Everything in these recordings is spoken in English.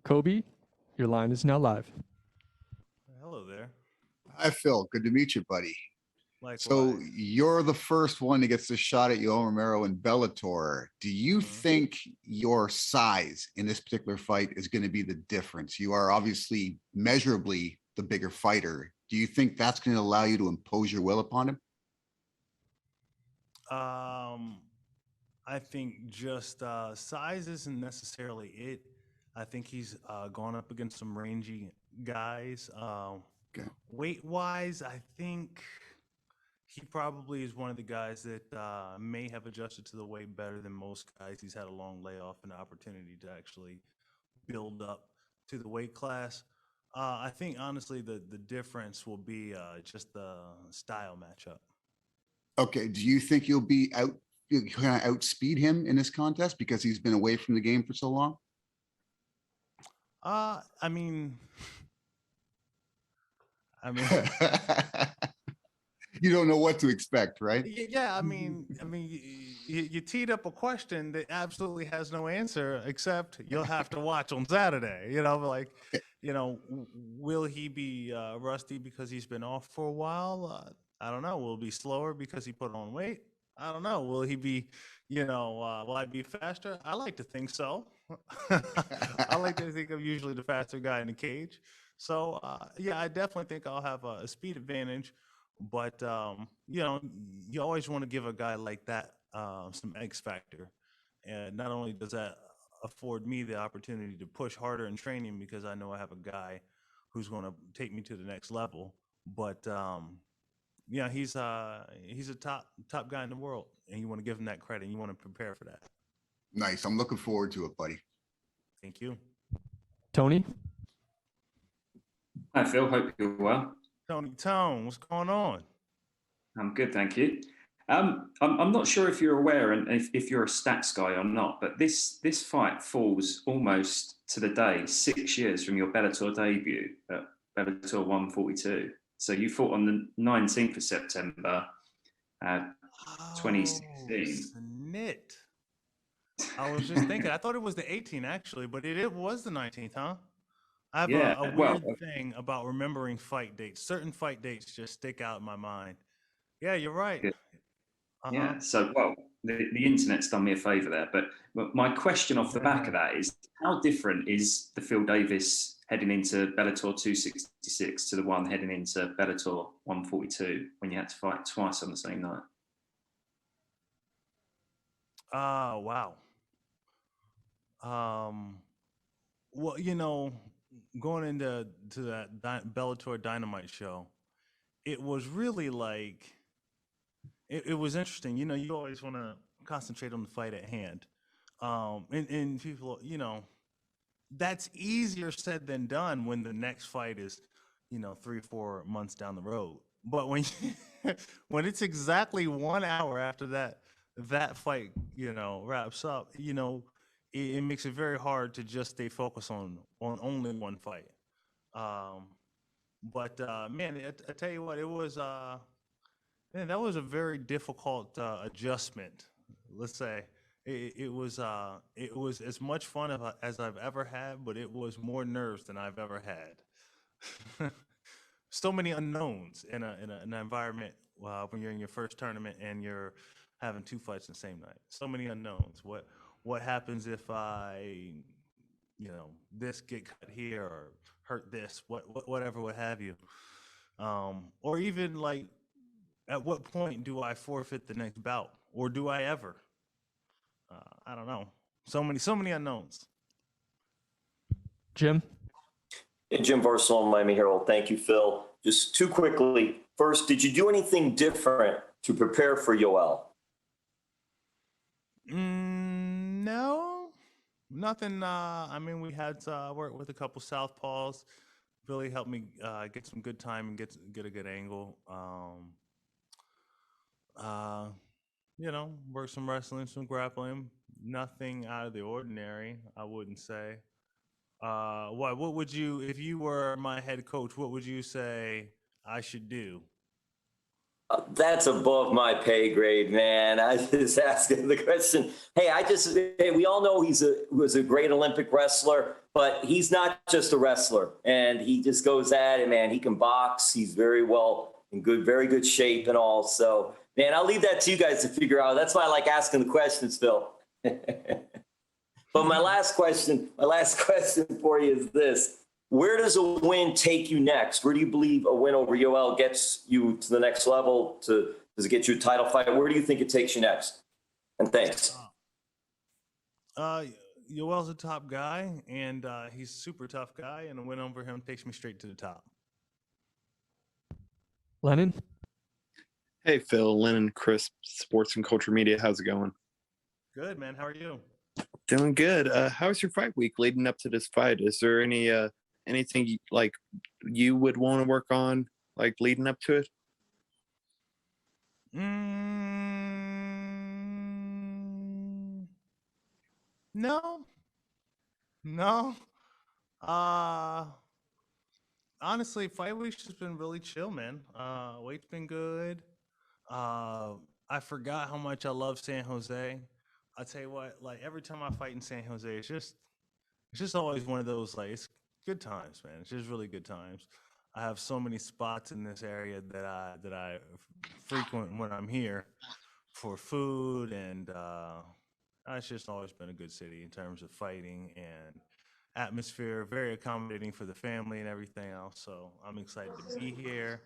Kobe, your line is now live. Hello there. Hi, Phil. Good to meet you, buddy. Likewise. So you're the first one that gets the shot at Yoel Romero in Bellator. Do you think your size in this particular fight is going to be the difference? You are obviously measurably the bigger fighter. Do you think that's going to allow you to impose your will upon him? I think just size isn't necessarily it. I think he's gone up against some rangy guys. Okay. Weight-wise, I think he probably is one of the guys that may have adjusted to the weight better than most guys. He's had a long layoff and an opportunity to actually build up to the weight class. I think, honestly, the difference will be just the style matchup. Okay. Do you think you'll kind of outspeed him in this contest because he's been away from the game for so long? I mean, You don't know what to expect, right? yeah. I mean, you teed up a question that absolutely has no answer, except you'll have to watch on Saturday. Will he be rusty because he's been off for a while? I don't know. Will he be slower because he put on weight? I don't know. Will he be, will I be faster? I like to think so. I like to think I'm usually the faster guy in the cage. So, yeah, I definitely think I'll have a speed advantage. But, you always want to give a guy like that some X factor. And not only does that afford me the opportunity to push harder in training because I know I have a guy who's going to take me to the next level, but yeah, he's a top guy in the world, and you want to give him that credit. And you want to prepare for that. Nice. I'm looking forward to it, buddy. Thank you, Tony? Hi, Phil. Hope you're well. Tony Tone. What's going on? I'm good, thank you. I'm not sure if you're aware and if you're a stats guy or not, but this fight falls almost to the day 6 years from your Bellator debut at Bellator 142. So you fought on the 19th of September, 2016. Snit. I was just thinking. I thought it was the 18th actually, but it was the 19th, huh? I have a weird thing about remembering fight dates. Certain fight dates just stick out in my mind. Yeah, you're right. Yeah. So, the internet's done me a favor there. But my question off the back of that is, how different is the Phil Davis heading into Bellator 266 to the one heading into Bellator 142 when you had to fight twice on the same night? Wow. Well, going into that Bellator Dynamite show, it was really like it was interesting. You always want to concentrate on the fight at hand, and people, that's easier said than done when the next fight is, 3-4 months down the road. But when when it's exactly 1 hour after that fight, wraps up, it makes it very hard to just stay focused on only one fight. But man, I tell you what, it was man, that was a very difficult adjustment. Let's say it was as much fun as I've ever had, but it was more nerves than I've ever had. So many unknowns in an environment when you're in your first tournament and you're having two fights in the same night. So many unknowns. What happens if I, this get cut here or hurt this, whatever, what have you, or even like, at what point do I forfeit the next bout, or do I ever? I don't know. So many unknowns. Jim? Hey, Jim Barcelona, Miami Herald. Thank you, Phil. Just too quickly. First, did you do anything different to prepare for Yoel? No, nothing. We had to work with a couple southpaws. Really helped me get some good time and get a good angle. Work some wrestling, some grappling. Nothing out of the ordinary, I wouldn't say. What would you, if you were my head coach, what would you say I should do? That's above my pay grade, man. I just asking the question. Hey, we all know he was a great Olympic wrestler, but he's not just a wrestler, and he just goes at it, man. He can box. He's very well in very good shape and all. So, man, I'll leave that to you guys to figure out. That's why I like asking the questions, Phil. But my last question for you is this. Where does a win take you next? Where do you believe a win over Yoel gets you to the next level? Does it get you a title fight? Where do you think it takes you next? And thanks. Yoel's a top guy, and he's a super tough guy, and a win over him takes me straight to the top. Lennon? Hey, Phil, Lennon, Chris, Sports and Culture Media. How's it going? Good, man. How are you? Doing good. How's your fight week leading up to this fight? Is there anything like you would want to work on, like leading up to it? No. Honestly, fight week's just been really chill, man. Weight's been good. I forgot how much I love San Jose. I tell you what, like every time I fight in San Jose, it's just always one of those, like, it's good times, man. It's just really good times. I have so many spots in this area that I frequent when I'm here for food, and it's just always been a good city in terms of fighting and atmosphere, very accommodating for the family and everything else. So I'm excited to be here.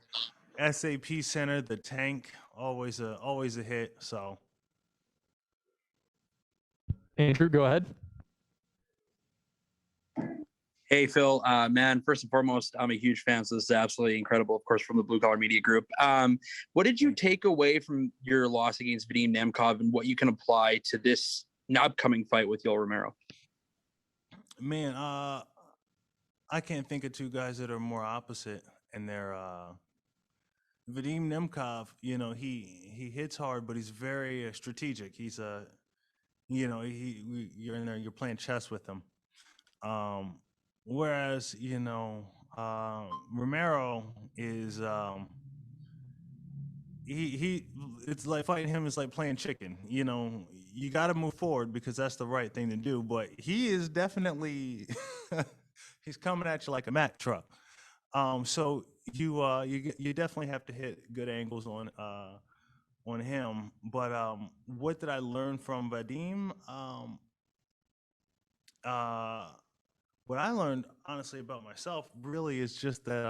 SAP Center, the tank, always a hit. So Andrew, go ahead. Hey, Phil, man, first and foremost, I'm a huge fan, so this is absolutely incredible, of course, from the Blue Collar Media Group. What did you take away from your loss against Vadim Nemkov and what you can apply to this upcoming fight with Yoel Romero? Man, I can't think of two guys that are more opposite, and they're Vadim Nemkov. You know, he hits hard, but he's very strategic. He's you're in there, you're playing chess with him. Whereas Romero is he it's like fighting him is like playing chicken. You know, you got to move forward because that's the right thing to do. But he is definitely he's coming at you like a Mack truck. So you definitely have to hit good angles on him. But what did I learn from Vadim? What I learned honestly about myself really is just that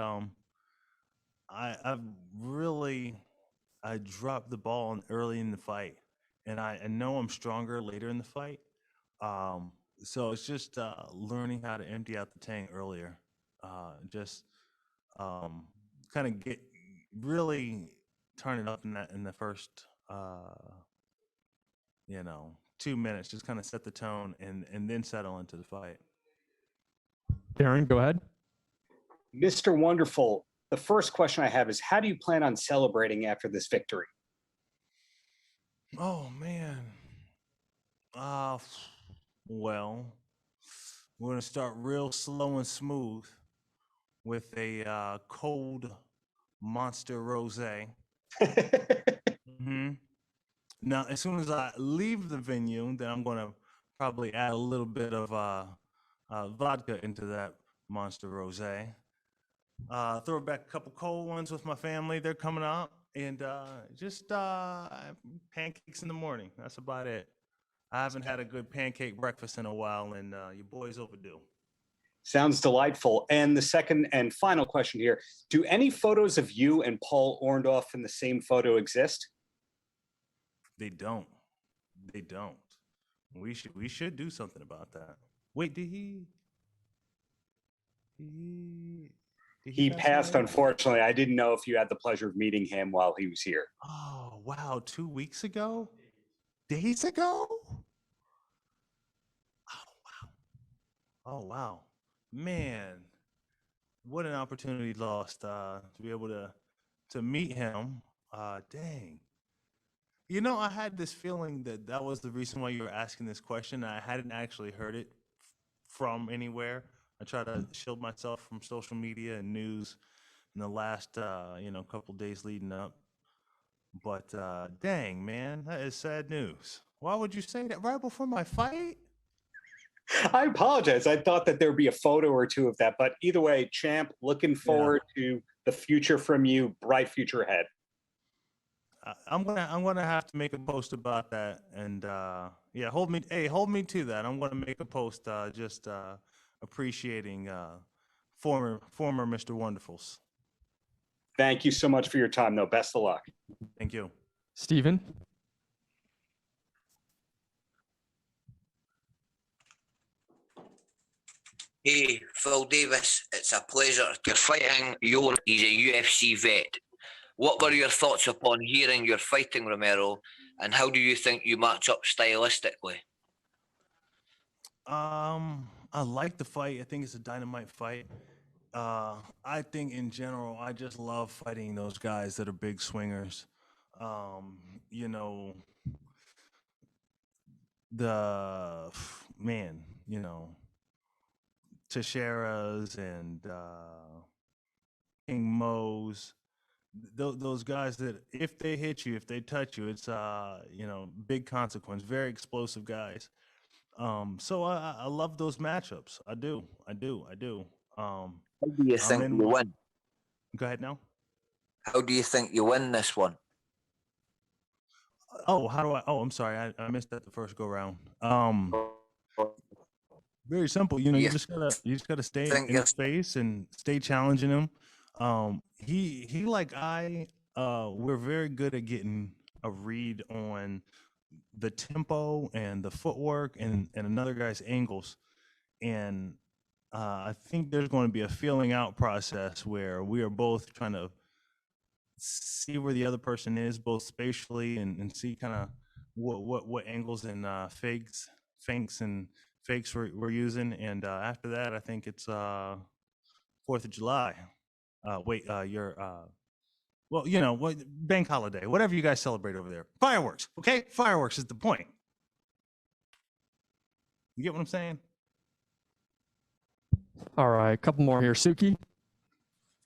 I dropped the ball early in the fight, and I know I'm stronger later in the fight. So it's just learning how to empty out the tank earlier. Just kind of get really turn it up in the first 2 minutes. Just kind of set the tone and then settle into the fight. Darren, go ahead. Mr. Wonderful, the first question I have is, how do you plan on celebrating after this victory? Oh, man. Well, we're going to start real slow and smooth with a cold Monster Rosé. Now, as soon as I leave the venue, then I'm going to probably add a little bit of vodka into that Monster Rosé. Throw back a couple cold ones with my family. They're coming out, and just pancakes in the morning. That's about it. I haven't had a good pancake breakfast in a while, and your boy's overdue. Sounds delightful. And the second and final question here, do any photos of you and Paul Orndorff in the same photo exist? They don't. We should do something about that. Wait, did he passed, unfortunately. I didn't know if you had the pleasure of meeting him while he was here. Oh, wow. 2 weeks ago? Days ago? Oh, wow. Man, what an opportunity lost to be able to meet him. Dang. You know, I had this feeling that was the reason why you were asking this question. I hadn't actually heard it from anywhere. I try to shield myself from social media and news in the last couple days leading up. But dang, man, that is sad news. Why would you say that right before my fight? I apologize. I thought that there'd be a photo or two of that, but either way, champ, looking forward to the future from you. Bright future ahead. I'm gonna have to make a post about that, and yeah, hold me to that. I'm gonna make a post just appreciating former Mr. Wonderfuls. Thank you so much for your time, though. Best of luck. Thank you. Steven? Hey, Phil Davis, it's a pleasure. You're fighting Yoel. He's a UFC vet. What were your thoughts upon hearing you're fighting Romero, and how do you think you match up stylistically? I like the fight. I think it's a dynamite fight. I think in general, I just love fighting those guys that are big swingers. You know, the man, you know, Teixeira's and King Mo's, those guys that if they hit you, if they touch you, it's you know, big consequence, very explosive guys. So I love those matchups. I do. How do you think you win? Go ahead now. How do you think you win this one? Oh, how do I? Oh, I'm sorry, I missed that the first go round. Very simple. You know, Yeah. you just gotta stay Think in his yes. face and stay challenging him. He like we're very good at getting a read on the tempo and the footwork and another guy's angles. And I think there's going to be a feeling out process where we are both trying to see where the other person is, both spatially and see kind of what angles and feints and fakes we're using. And after that, I think it's 4th of July. Well, you know, what bank holiday, whatever you guys celebrate over there. Fireworks, okay? Fireworks is the point. You get what I'm saying? All right, a couple more here. Suki?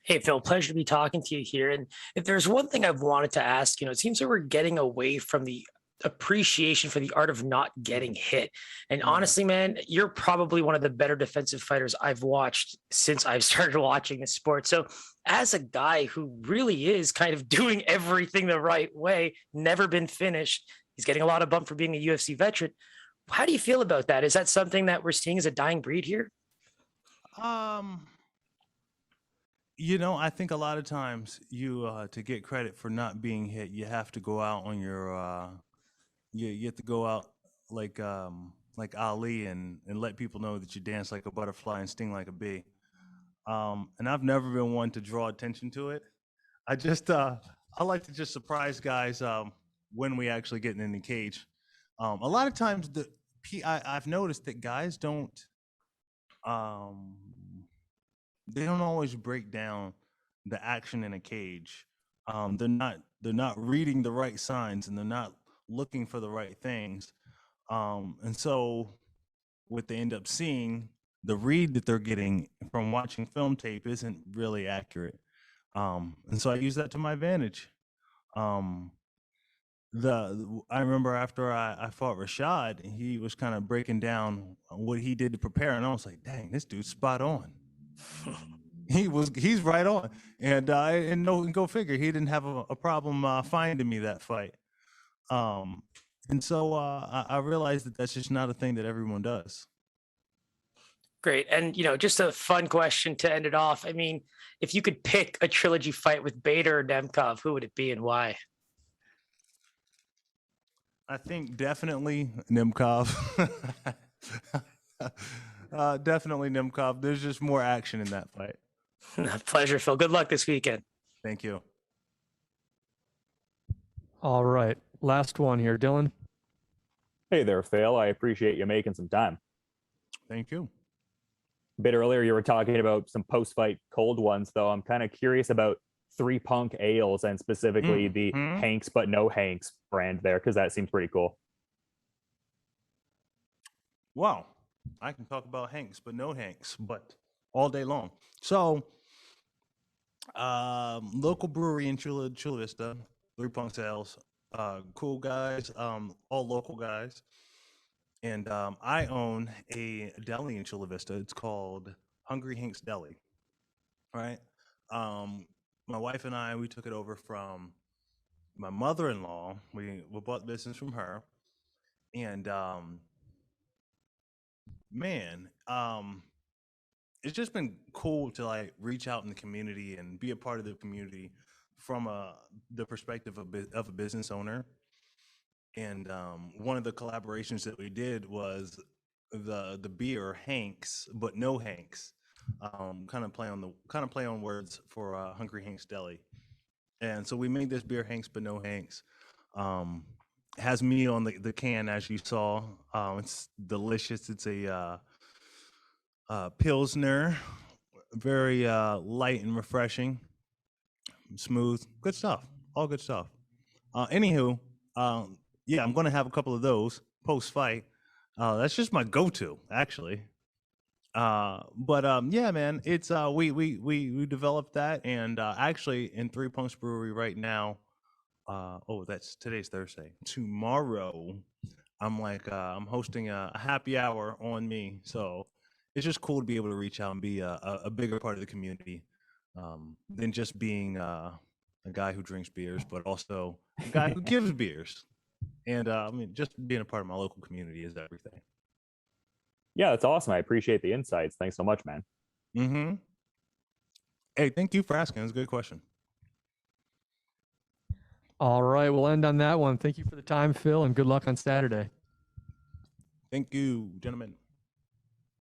Hey, Phil, pleasure to be talking to you here. And if there's one thing I've wanted to ask, it seems like we're getting away from the appreciation for the art of not getting hit. And honestly, man, you're probably one of the better defensive fighters I've watched since I've started watching this sport. So as a guy who really is kind of doing everything the right way, never been finished, he's getting a lot of bump for being a UFC veteran. How do you feel about that? Is that something that we're seeing as a dying breed here? You know, I think a lot of times you to get credit for not being hit, you have to go out on your you have to go out like Ali and let people know that you dance like a butterfly and sting like a bee. And I've never been one to draw attention to it. I just I like to just surprise guys when we actually get in the cage. A lot of times I've noticed that guys they don't always break down the action in a cage. They're not reading the right signs and they're not looking for the right things. And so what they end up seeing, the read that they're getting from watching film tape isn't really accurate. And so I use that to my advantage. I remember after I fought Rashad, he was kind of breaking down what he did to prepare, and I was like, "Dang, this dude's spot on." He's right on, and go figure, he didn't have a problem finding me that fight. And so I realized that that's just not a thing that everyone does. Great. And, just a fun question to end it off. I mean, if you could pick a trilogy fight with Bader or Nemkov, who would it be and why? I think definitely Nemkov. Definitely Nemkov. There's just more action in that fight. Pleasure, Phil. Good luck this weekend. Thank you. All right, last one here, Dylan. Hey there, Phil. I appreciate you making some time. Thank you. A bit earlier, you were talking about some post-fight cold ones, though. I'm kind of curious about Three Punk Ales and specifically the Hanks but no Hanks brand there, because that seems pretty cool. Wow. I can talk about Hanks but no Hanks, but all day long. So, local brewery in Chula Vista, Three Punk Sales. Cool guys, all local guys. And I own a deli in Chula Vista. It's called Hungry Hank's Deli. Right. My wife and I, we took it over from my mother-in-law. We bought business from her. And man, it's just been cool to like reach out in the community and be a part of the community from the perspective of a business owner. And one of the collaborations that we did was the beer Hanks, but no Hanks. Kind of play on words for Hungry Hank's Deli. And so we made this beer Hanks, but no Hanks. Has me on the can, as you saw. It's delicious. It's a Pilsner, very light and refreshing, smooth, good stuff, all good stuff. Anywho, yeah, I'm gonna have a couple of those post fight. That's just my go-to, actually. But yeah, man, it's we developed that, and actually in Three Punks Brewery right now. That's today's Thursday. Tomorrow, I'm hosting a happy hour on me, so it's just cool to be able to reach out and be a bigger part of the community than just being a guy who drinks beers, but also a guy who gives beers. And I mean, just being a part of my local community is everything. Yeah, that's awesome. I appreciate the insights. Thanks so much, man. Mm-hmm. Hey, thank you for asking. It's a good question. All right, we'll end on that one. Thank you for the time, Phil, and good luck on Saturday. Thank you, gentlemen.